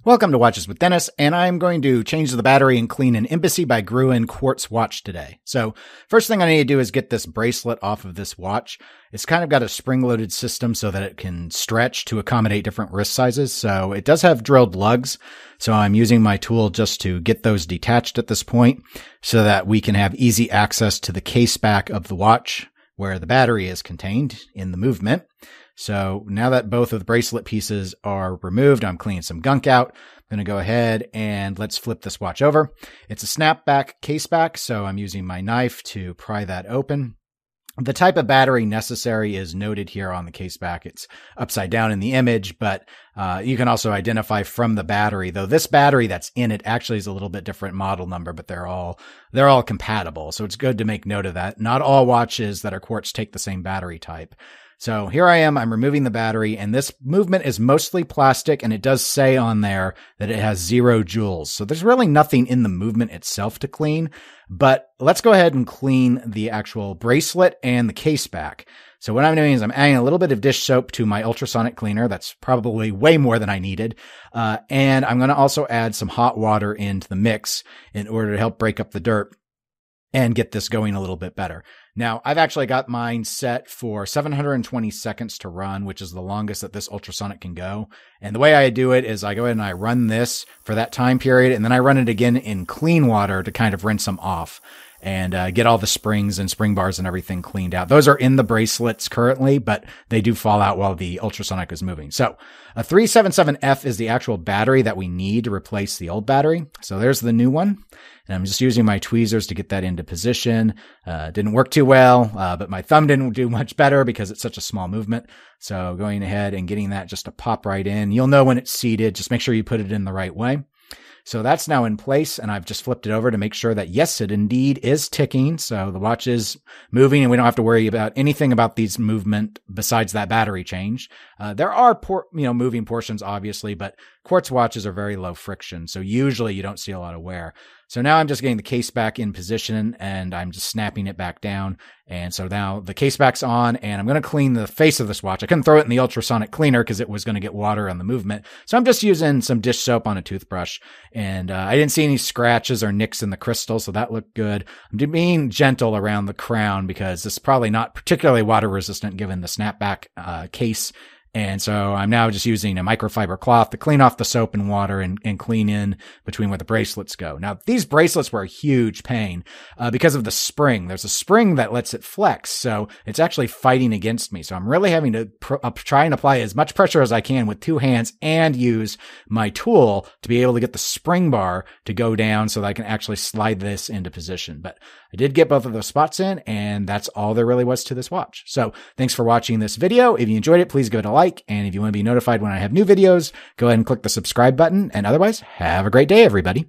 Welcome to Watches with Dennis, and I'm going to change the battery and clean an Embassy by Guen Quartz watch today. So first thing I need to do is get this bracelet off of this watch. It's kind of got a spring-loaded system so that it can stretch to accommodate different wrist sizes. So it does have drilled lugs. So I'm using my tool just to get those detached at this point so that we can have easy access to the case back of the watch where the battery is contained in the movement. So now that both of the bracelet pieces are removed, I'm cleaning some gunk out. I'm going to go ahead and let's flip this watch over. It's a snapback case back, so I'm using my knife to pry that open. The type of battery necessary is noted here on the case back. It's upside down in the image, but you can also identify from the battery, though this battery that's in it actually is a little bit different model number, but they're all compatible. So it's good to make note of that. Not all watches that are quartz take the same battery type. So here I am, I'm removing the battery, and this movement is mostly plastic, and it does say on there that it has 0 joules. So there's really nothing in the movement itself to clean, but let's go ahead and clean the actual bracelet and the case back. So what I'm doing is I'm adding a little bit of dish soap to my ultrasonic cleaner. That's probably way more than I needed. And I'm going to also add some hot water into the mix in order to help break up the dirt and get this going a little bit better. Now, I've actually got mine set for 720 seconds to run, which is the longest that this ultrasonic can go. And the way I do it is I go ahead and I run this for that time period, and then I run it again in clean water to kind of rinse them off and get all the springs and spring bars and everything cleaned out. Those are in the bracelets currently, but they do fall out while the ultrasonic is moving. So a 377F is the actual battery that we need to replace the old battery. So there's the new one. And I'm just using my tweezers to get that into position. Didn't work too well, but my thumb didn't do much better because it's such a small movement. So going ahead and getting that just to pop right in. You'll know when it's seated. Just make sure you put it in the right way. So that's now in place, and I've just flipped it over to make sure that, yes, it indeed is ticking. So the watch is moving, and we don't have to worry about anything about these movement besides that battery change. There are moving portions, obviously, but quartz watches are very low friction, so usually you don't see a lot of wear. So now I'm just getting the case back in position, and I'm just snapping it back down. And so now the case back's on, and I'm going to clean the face of this watch. I couldn't throw it in the ultrasonic cleaner because it was going to get water on the movement. So I'm just using some dish soap on a toothbrush, and I didn't see any scratches or nicks in the crystal, so that looked good. I'm being gentle around the crown because this is probably not particularly water resistant given the snapback case. And so I'm now just using a microfiber cloth to clean off the soap and water and clean in between where the bracelets go. Now, these bracelets were a huge pain because of the spring. There's a spring that lets it flex, so it's actually fighting against me. So I'm really having to try and apply as much pressure as I can with 2 hands and use my tool to be able to get the spring bar to go down so that I can actually slide this into position. But I did get both of those spots in, and that's all there really was to this watch. So thanks for watching this video. If you enjoyed it, please give it a like. And if you want to be notified when I have new videos, go ahead and click the subscribe button. And otherwise, have a great day, everybody.